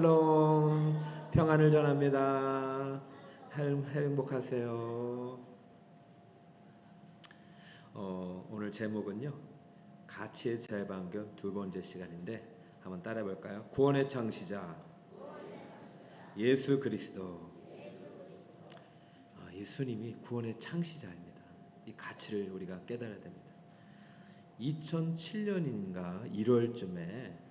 샬롬, 평안을 전합니다. 행복하세요. 오늘 제목은요, 가치의 재방견 두 번째 시간인데 한번 따라해 볼까요? 구원의 창시자 예수 그리스도. 예수님이 구원의 창시자입니다. 이 가치를 우리가 깨달아야 됩니다. 2007년인가 1월쯤에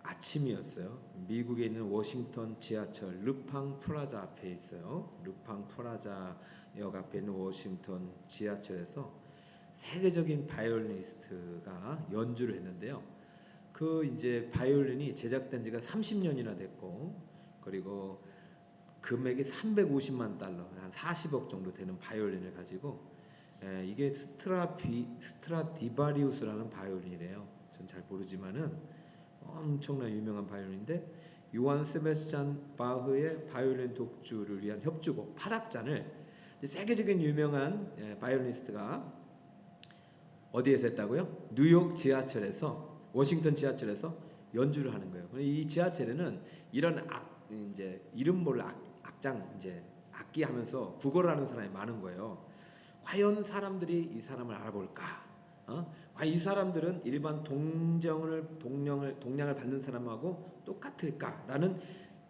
아침이었어요. 미국에 있는 워싱턴 지하철 르팡 프라자 앞에 있어요. 르팡 프라자 역 앞에 있는 워싱턴 지하철에서 세계적인 바이올리니스트가 연주를 했는데요. 그 이제 바이올린이 제작된 지가 30년이나 됐고, 그리고 금액이 350만 달러, 한 40억 정도 되는 바이올린을 가지고, 이게 스트라디바리우스라는 바이올린이래요. 전 잘 모르지만은 엄청나 유명한 바이올린인데, 요한 세바스찬 바흐의 바이올린 독주를 위한 협주곡 8악장을 세계적인 유명한 바이올리니스트가 어디에서 했다고요? 뉴욕 지하철에서, 워싱턴 지하철에서 연주를 하는 거예요. 이 지하철에는 이런 이제 이름 모를 악장, 이제 악기 하면서 구걸을 하는 사람이 많은 거예요. 과연 사람들이 이 사람을 알아볼까? 과연 이 사람들은 일반 동량을 받는 사람하고 똑같을까라는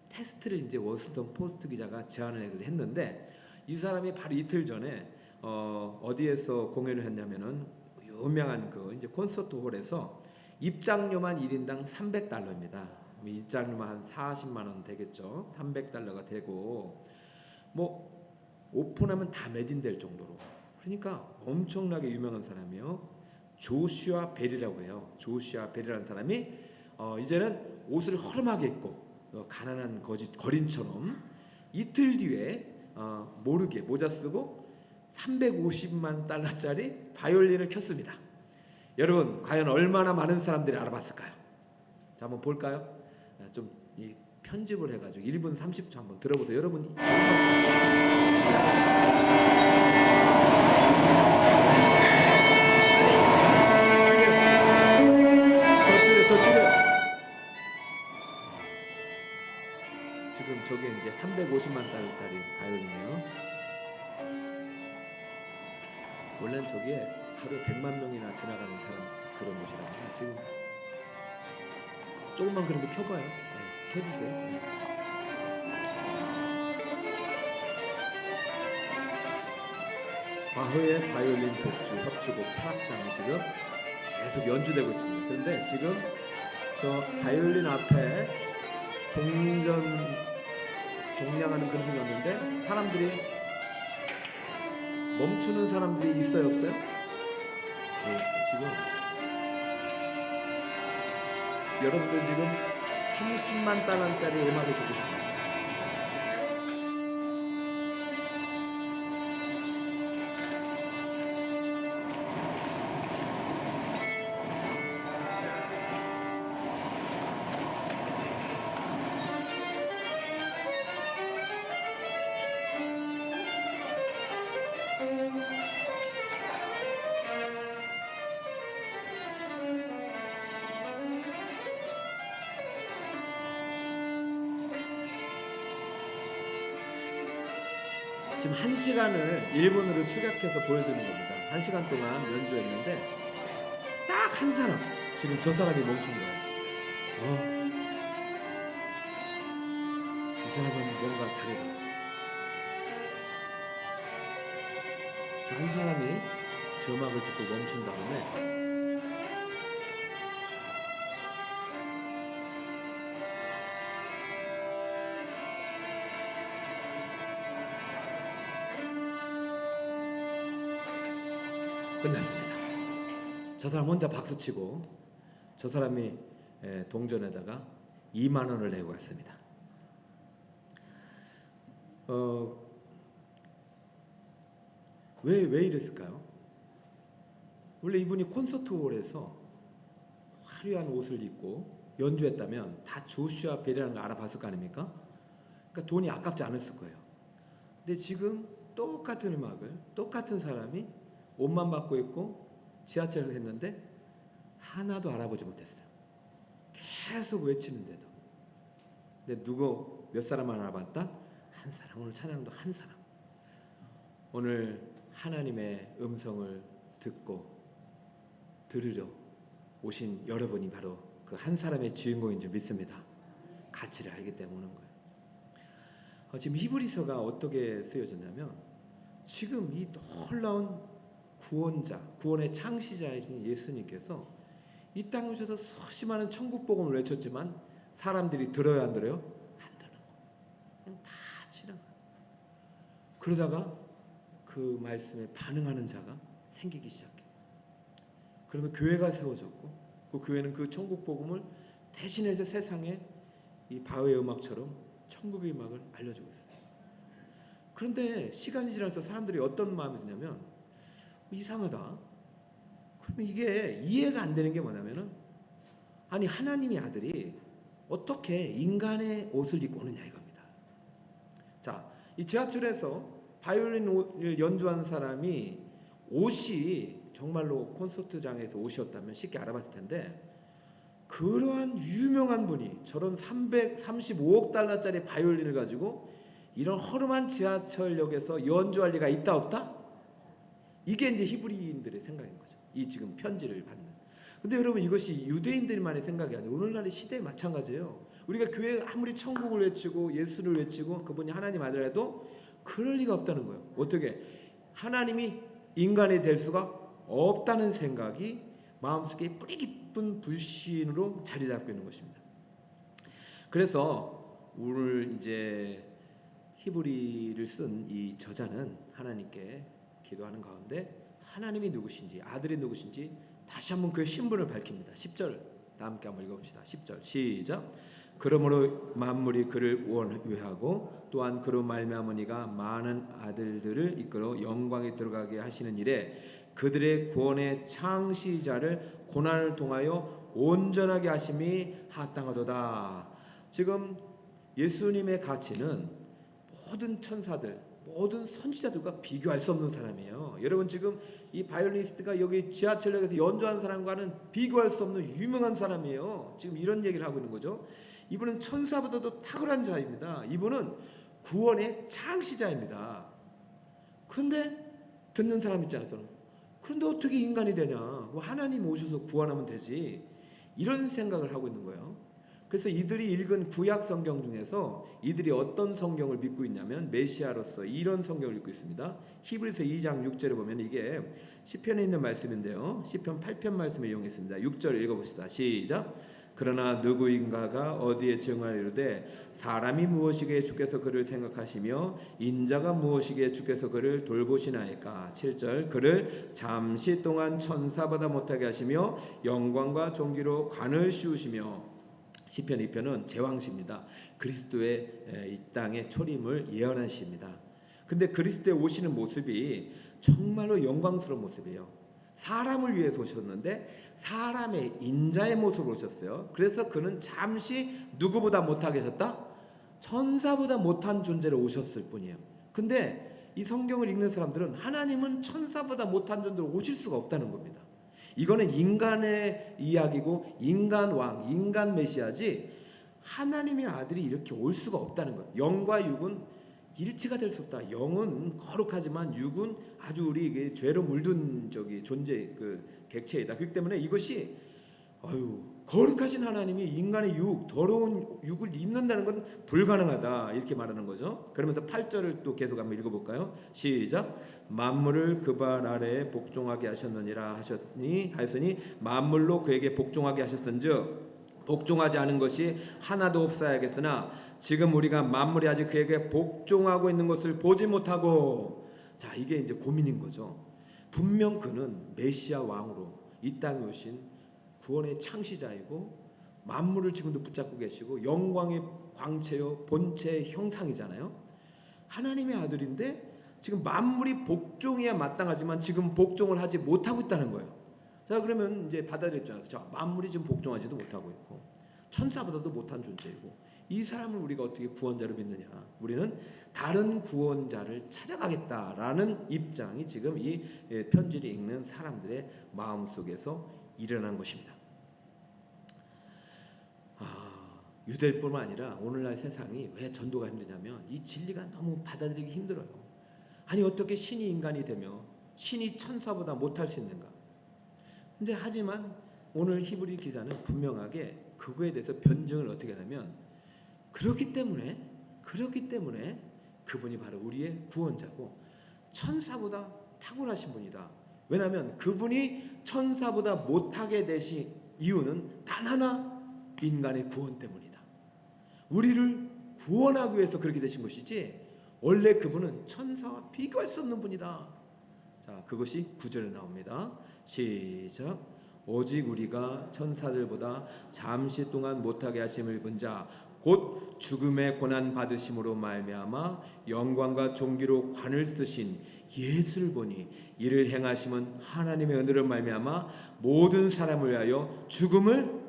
테스트를 이제 워싱턴 포스트 기자가 제안을 했는데, 이 사람이 바로 이틀 전에 어디에서 공연을 했냐면은 유명한 그 이제 콘서트 홀에서 입장료만 1인당 300달러입니다. 입장료만 한 40만 원 되겠죠. 300달러가 되고, 뭐 오픈하면 다 매진될 정도로, 그러니까 엄청나게 유명한 사람이요. 조슈아 벨이라고 해요. 조슈아 벨이라는 사람이 이제는 옷을 허름하게 입고 가난한 거린처럼 이틀 뒤에 모르게 모자 쓰고 350만 달러짜리 바이올린을 켰습니다. 여러분, 과연 얼마나 많은 사람들이 알아봤을까요? 자, 한번 볼까요? 좀 이 편집을 해가지고 1분 30초 한번 들어보세요. 여러분, 지금 저게 이제 350만 달러짜리 바이올린이에요. 원래는 저게 하루에 100만 명이나 지나가는 사람 그런 곳이라고. 지금 조금만 그래도 켜봐요. 네, 켜주세요. 네. 바흐의 바이올린 독주 협주곡 8악장이 지금 계속 연주되고 있습니다. 그런데 지금 저 바이올린 앞에 동량하는 그릇을 놨는데 사람들이 멈추는 사람들이 있어요, 없어요? 네, 있어요. 지금 여러분들 지금 30만 달러짜리 음악을 듣고 있습니다. 지금 1시간을 1분으로 축약해서 보여주는 겁니다. 1시간 동안 연주했는데 딱 한 사람, 지금 저 사람이 멈춘 거예요. 이 사람은 뭔가 다르다. 저 한 사람이 저 음악을 듣고 멈춘 다음에 끝났습니다. 저 사람 혼자 박수치고 저 사람이 동전에다가 2만 원을 내고 갔습니다. 왜 이랬을까요? 원래 이분이 콘서트홀에서 화려한 옷을 입고 연주했다면 다 조슈아 벨이라는 걸 알아봤을 거 아닙니까? 그러니까 돈이 아깝지 않았을 거예요. 근데 지금 똑같은 음악을 똑같은 사람이 옷만 바꿔 입고 지하철에서 했는데 하나도 알아보지 못했어요. 계속 외치는데도. 근데 누구 몇 사람만 알아봤다? 한 사람. 오늘 찬양도 한 사람. 오늘 하나님의 음성을 듣고 들으려 오신 여러분이 바로 그 한 사람의 주인공인 줄 믿습니다. 가치를 알기 때문에 오는 거예요. 지금 히브리서가 어떻게 쓰여졌냐면 지금 이 놀라운 구원자, 구원의 창시자이신 예수님께서 이 땅에 오셔서 수십 많은 천국 복음을 외쳤지만 사람들이 들어야 안 들어요? 안 듣는 거예요. 그냥 다 지나가. 그러다가 그 말씀에 반응하는 자가 생기기 시작해요. 그러면 교회가 세워졌고 그 교회는 그 천국 복음을 대신해서 세상에 이 바흐의 음악처럼 천국의 음악을 알려주고 있어요. 그런데 시간이 지나서 사람들이 어떤 마음이 드냐면 이상하다. 그러면 이게 이해가 안 되는 게 뭐냐면은 아니 하나님의 아들이 어떻게 인간의 옷을 입고 오느냐 이겁니다. 자, 이 지하철에서 바이올린을 연주한 사람이 옷이 정말로 콘서트장에서 옷이었다면 쉽게 알아봤을 텐데 그러한 유명한 분이 저런 335억 달러짜리 바이올린을 가지고 이런 허름한 지하철역에서 연주할 리가 있다 없다? 이게 이제 히브리인들의 생각인 거죠. 이 지금 편지를 받는. 근데 여러분 이것이 유대인들만의 생각이 아니에요. 오늘날의 시대에 마찬가지예요. 우리가 교회에 아무리 천국을 외치고 예수를 외치고 그분이 하나님 아들이라도 그럴 리가 없다는 거예요. 어떻게? 하나님이 인간이 될 수가 없다는 생각이 마음속에 뿌리 깊은 불신으로 자리 잡고 있는 것입니다. 그래서 오늘 이제 히브리를 쓴 이 저자는 하나님께 기도하는 가운데 하나님이 누구신지 아들이 누구신지 다시 한번 그의 신분을 밝힙니다. 10절 다 함께 한번 읽어봅시다. 10절 시작. 그러므로 만물이 그를 원하고 또한 그로 말미암으니가 많은 아들들을 이끌어 영광에 들어가게 하시는 일에 그들의 구원의 창시자를 고난을 통하여 온전하게 하심이 합당하도다. 지금 예수님의 가치는 모든 천사들, 모든 선지자들과 비교할 수 없는 사람이에요. 여러분 지금 이 바이올리니스트가 여기 지하철역에서 연주한 사람과는 비교할 수 없는 유명한 사람이에요. 지금 이런 얘기를 하고 있는 거죠. 이분은 천사보다도 탁월한 자입니다. 이분은 구원의 창시자입니다. 그런데 듣는 사람 있지 않아요? 그런데 어떻게 인간이 되냐? 하나님 오셔서 구원하면 되지. 이런 생각을 하고 있는 거예요. 그래서 이들이 읽은 구약 성경 중에서 이들이 어떤 성경을 믿고 있냐면 메시아로서 이런 성경을 읽고 있습니다. 히브리서 2장 6절에 보면 이게 시편에 있는 말씀인데요. 시편 8편 말씀을 이용했습니다. 6절 읽어봅시다. 시작. 그러나 누구인가가 어디에 증하리로되 사람이 무엇이기에 주께서 그를 생각하시며 인자가 무엇이기에 주께서 그를 돌보시나이까. 7절 그를 잠시 동안 천사보다 못하게 하시며 영광과 존귀로 관을 씌우시며. 시편 2편은 제왕시입니다. 그리스도의 이 땅의 초림을 예언한 시입니다. 근데 그리스도에 오시는 모습이 정말로 영광스러운 모습이에요. 사람을 위해서 오셨는데 사람의 인자의 모습으로 오셨어요. 그래서 그는 잠시 누구보다 못하게 하셨다? 천사보다 못한 존재로 오셨을 뿐이에요. 근데 이 성경을 읽는 사람들은 하나님은 천사보다 못한 존재로 오실 수가 없다는 겁니다. 이거는 인간의 이야기고 인간 왕, 인간 메시아지 하나님의 아들이 이렇게 올 수가 없다는 거예요. 영과 육은 일치가 될 수 없다. 영은 거룩하지만 육은 아주 우리에게 죄로 물든 존재 객체이다. 그렇기 때문에 이것이 거룩하신 하나님이 인간의 더러운 육을 입는다는 건 불가능하다 이렇게 말하는 거죠. 그러면서 8절을 또 계속 한번 읽어볼까요? 시작. 만물을 그 발 아래에 복종하게 하셨느니라 하였으니 만물로 그에게 복종하게 하셨은즉 복종하지 않은 것이 하나도 없어야겠으나 지금 우리가 만물이 아직 그에게 복종하고 있는 것을 보지 못하고. 자, 이게 이제 고민인 거죠. 분명 그는 메시아 왕으로 이 땅에 오신 구원의 창시자이고 만물을 지금도 붙잡고 계시고 영광의 광채요 본체의 형상이잖아요. 하나님의 아들인데 지금 만물이 복종해야 마땅하지만 지금 복종을 하지 못하고 있다는 거예요. 자, 그러면 이제 받아들였잖아요. 자, 만물이 지금 복종하지도 못하고 있고 천사보다도 못한 존재이고 이 사람을 우리가 어떻게 구원자로 믿느냐? 우리는 다른 구원자를 찾아가겠다라는 입장이 지금 이 편지를 읽는 사람들의 마음속에서 일어난 것입니다. 유대뿐만 아니라 오늘날 세상이 왜 전도가 힘드냐면 이 진리가 너무 받아들이기 힘들어요. 아니 어떻게 신이 인간이 되며 신이 천사보다 못할 수 있는가? 근데 하지만 오늘 히브리 기자는 분명하게 그거에 대해서 변증을 어떻게 하냐면 그렇기 때문에 그분이 바로 우리의 구원자고 천사보다 탁월하신 분이다. 왜냐하면 그분이 천사보다 못하게 되신 이유는 단 하나, 인간의 구원 때문이다. 우리를 구원하기 위해서 그렇게 되신 것이지 원래 그분은 천사와 비교할 수 없는 분이다. 자, 그것이 9절에 나옵니다. 시작. 오직 우리가 천사들보다 잠시 동안 못하게 하심을 입은 자 곧 죽음의 고난 받으심으로 말미암아 영광과 존귀로 관을 쓰신 예수를 보니 이를 행하심은 하나님의 은혜로 말미암아 모든 사람을 위하여 죽음을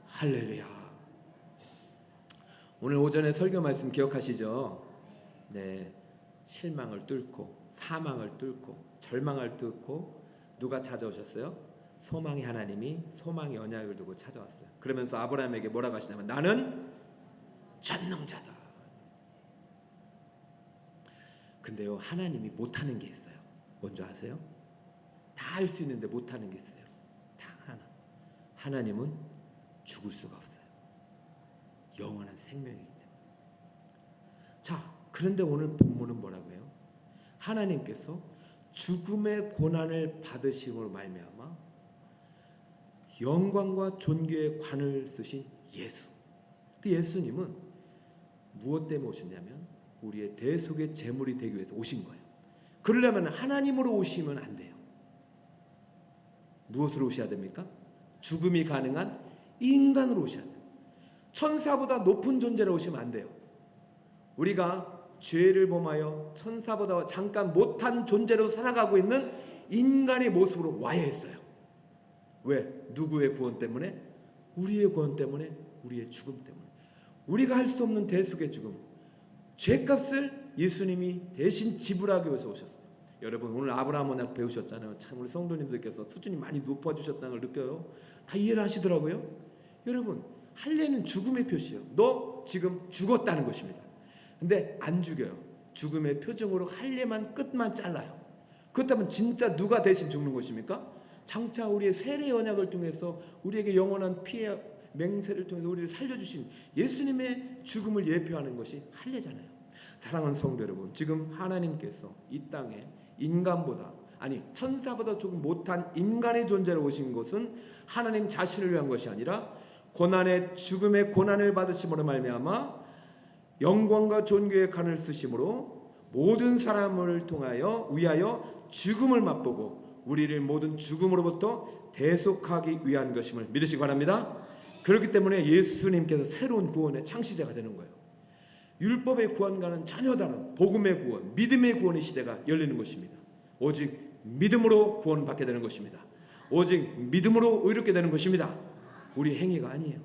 할렐루야. 오늘 오전에 설교 말씀 기억하시죠? 네, 실망을 뚫고 사망을 뚫고 절망을 뚫고 누가 찾아오셨어요? 소망의 하나님이 소망의 언약을 두고 찾아왔어요. 그러면서 아브라함에게 뭐라고 하시냐면 나는 전능자다. 근데요, 하나님이 못하는 게 있어요. 뭔지 아세요? 다 할 수 있는데 못하는 게 있어요. 다 하나. 하나님은 죽을 수가 없어요. 영원한 생명이기 때문에. 자, 그런데 오늘 본문은 뭐라고 해요? 하나님께서 죽음의 고난을 받으심으로 말미암아 영광과 존귀의 관을 쓰신 예수. 그 예수님은 무엇 때문에 오셨냐면 우리의 대속의 제물이 되기 위해서 오신 거예요. 그러려면 하나님으로 오시면 안 돼요. 무엇으로 오셔야 됩니까? 죽음이 가능한 인간으로 오셔야 돼요. 천사보다 높은 존재로 오시면 안 돼요. 우리가 죄를 범하여 천사보다 잠깐 못한 존재로 살아가고 있는 인간의 모습으로 와야 했어요. 왜? 누구의 구원 때문에? 우리의 구원 때문에, 우리의 죽음 때문에. 우리가 할 수 없는 대속의 죽음, 죄값을 예수님이 대신 지불하기 위해서 오셨어요. 여러분 오늘 아브라함 언약 배우셨잖아요. 참 우리 성도님들께서 수준이 많이 높아지셨다는 걸 느껴요. 다 이해를 하시더라고요. 여러분 할례는 죽음의 표시예요. 너 지금 죽었다는 것입니다. 근데 안 죽여요. 죽음의 표정으로 할례만 끝만 잘라요. 그렇다면 진짜 누가 대신 죽는 것입니까? 장차 우리의 세례 언약을 통해서 우리에게 영원한 피해 맹세를 통해서 우리를 살려주신 예수님의 죽음을 예표하는 것이 할례잖아요. 사랑하는 성도 여러분, 지금 하나님께서 이 땅에 인간보다 아니 천사보다 조금 못한 인간의 존재로 오신 것은 하나님 자신을 위한 것이 아니라 고난의 죽음의 고난을 받으심으로 말미암아 영광과 존귀의 관을 쓰심으로 모든 사람을 통하여 위하여 죽음을 맛보고 우리를 모든 죽음으로부터 대속하기 위한 것임을 믿으시기 바랍니다. 그렇기 때문에 예수님께서 새로운 구원의 창시자가 되는 거예요. 율법의 구원과는 전혀 다른 복음의 구원, 믿음의 구원의 시대가 열리는 것입니다. 오직 믿음으로 구원받게 되는 것입니다. 오직 믿음으로 의롭게 되는 것입니다. 우리 행위가 아니에요.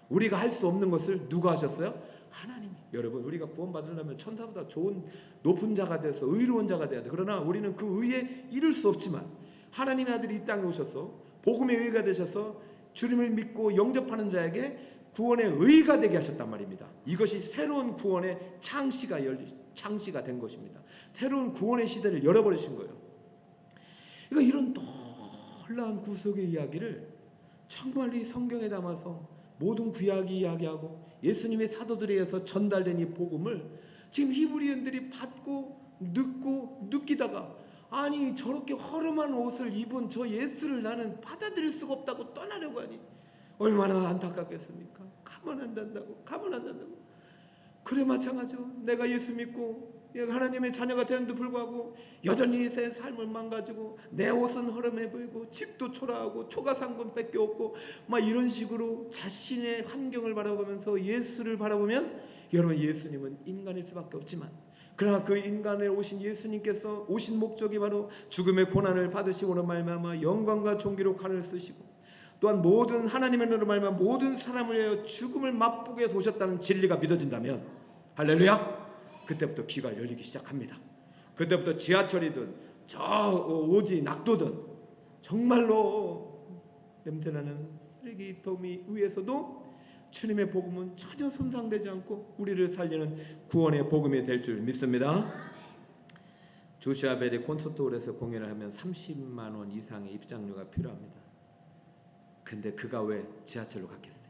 우리가 할 수 없는 것을 누가 하셨어요? 하나님이. 여러분 우리가 구원받으려면 천사보다 좋은 높은 자가 돼서 의로운 자가 돼야 돼. 그러나 우리는 그 의에 이를 수 없지만 하나님의 아들이 이 땅에 오셔서 복음의 의가 되셔서 주님을 믿고 영접하는 자에게 구원의 의가 되게 하셨단 말입니다. 이것이 새로운 구원의 창시가 된 것입니다. 새로운 구원의 시대를 열어버리신 거예요. 그러니까 이런 놀라운 구속의 이야기를 정말 이 성경에 담아서 모든 구약이 이야기하고 예수님의 사도들에 의해서 전달된 이 복음을 지금 히브리인들이 받고 듣고 느끼다가 아니 저렇게 허름한 옷을 입은 저 예수를 나는 받아들일 수가 없다고 떠나려고 하니 얼마나 안타깝겠습니까? 가면 안 된다고. 그래 마찬가지죠. 내가 예수 믿고 하나님의 자녀가 되는데도 불구하고 여전히 새 삶을 망가지고 내 옷은 허름해 보이고 집도 초라하고 초가상권밖에 없고 막 이런 식으로 자신의 환경을 바라보면서 예수를 바라보면 여러분 예수님은 인간일 수밖에 없지만 그러나 그 인간에 오신 예수님께서 오신 목적이 바로 죽음의 고난을 받으시고로 말미암아 영광과 존귀로 관을 쓰시고 또한 모든 하나님의 은혜로 말미암아 모든 사람을 위하여 죽음을 맛보게 해서 오셨다는 진리가 믿어진다면 할렐루야! 그때부터 귀가 열리기 시작합니다. 그때부터 지하철이든 저 오지 낙도든 정말로 냄새나는 쓰레기더미 위에서도 주님의 복음은 전혀 손상되지 않고 우리를 살리는 구원의 복음이 될 줄 믿습니다. 조슈아 벨이 콘서트홀에서 공연을 하면 30만 원 이상의 입장료가 필요합니다. 근데 그가 왜 지하철로 갔겠어요?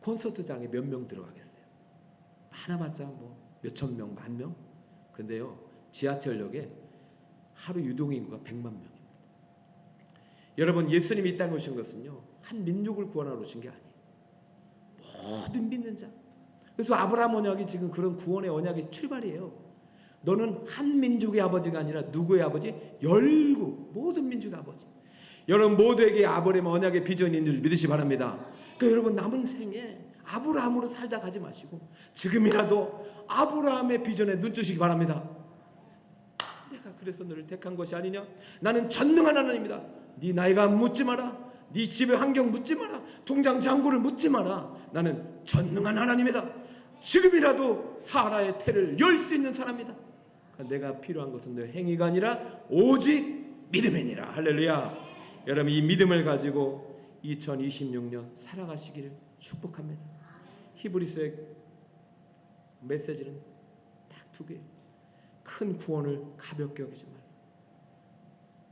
콘서트장에 몇 명 들어가겠어요? 많아봤자 뭐 몇천 명, 만 명? 근데요, 지하철역에 하루 유동인구가 100만 명입니다. 여러분, 예수님이 이 땅에 오신 것은요, 한 민족을 구원하러 오신 게 아니에요. 모든 믿는 자. 그래서 아브라함 언약이 지금 그런 구원의 언약의 출발이에요. 너는 한 민족의 아버지가 아니라 누구의 아버지? 열국, 모든 민족의 아버지. 여러분 모두에게 아브라함 언약의 비전이 있는 줄 믿으시 바랍니다. 그러니까 여러분 남은 생에 아브라함으로 살다 가지 마시고 지금이라도 아브라함의 비전에 눈뜨시기 바랍니다. 내가 그래서 너를 택한 것이 아니냐? 나는 전능한 하나님이다. 네 나이가 묻지 마라. 네 집의 환경 묻지 마라. 통장 잔고를 묻지 마라. 나는 전능한 하나님이다. 지금이라도 사라의 태를 열 수 있는 사람이다. 그러니까 내가 필요한 것은 내 행위가 아니라 오직 믿음이니라. 할렐루야. 여러분 이 믿음을 가지고 2026년 살아가시기를 축복합니다. 히브리서의 메시지는 딱 두 개예요. 큰 구원을 가볍게 여기지 말라.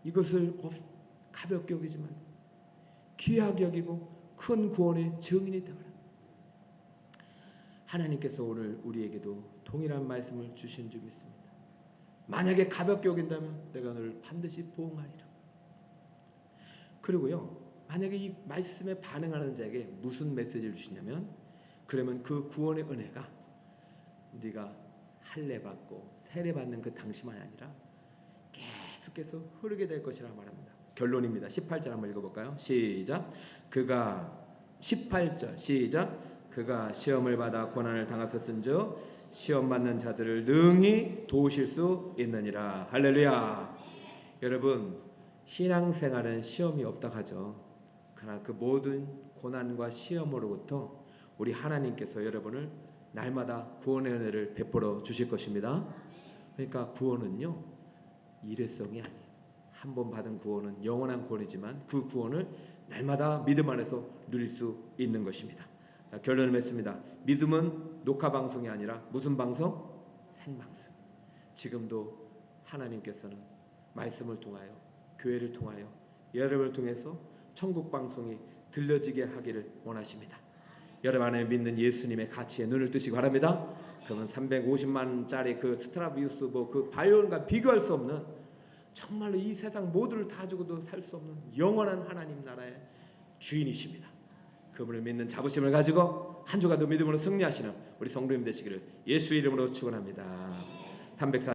이것을 가볍게 여기지 말라. 귀하게 여기고 큰 구원의 증인이 되어라. 하나님께서 오늘 우리에게도 동일한 말씀을 주신 줄 믿습니다. 만약에 가볍게 여긴다면 내가 너를 반드시 보응하리라. 그리고요, 만약에 이 말씀에 반응하는 자에게 무슨 메시지를 주시냐면, 그러면 그 구원의 은혜가 네가 할례 받고 세례 받는 그 당시만이 아니라 계속해서 흐르게 될 것이라 말합니다. 결론입니다. 18절 한번 읽어볼까요? 시작. 그가 18절 시작. 그가 시험을 받아 고난을 당하셨은즉 시험 받는 자들을 능히 도우실 수 있느니라. 할렐루야. 여러분 신앙생활은 시험이 없다 하죠. 그러나 그 모든 고난과 시험으로부터 우리 하나님께서 여러분을 날마다 구원의 은혜를 베풀어 주실 것입니다. 그러니까 구원은요 일회성이 아니에요. 한 번 받은 구원은 영원한 구원이지만 그 구원을 날마다 믿음 안에서 누릴 수 있는 것입니다. 결론을 맺습니다. 믿음은 녹화 방송이 아니라 무슨 방송? 생방송. 지금도 하나님께서는 말씀을 통하여 교회를 통하여 여러분을 통해서 천국 방송이 들려지게 하기를 원하십니다. 여러분 안에 믿는 예수님의 가치에 눈을 뜨시기 바랍니다. 그러면 350만 원짜리 그 스트라비우스 그 바이올린과 비교할 수 없는 정말로 이 세상 모두를 다 주고도 살 수 없는 영원한 하나님 나라의 주인이십니다. 그분을 믿는 자부심을 가지고 한 주간도 믿음으로 승리하시는 우리 성도님 되시기를 예수 이름으로 축원합니다. 304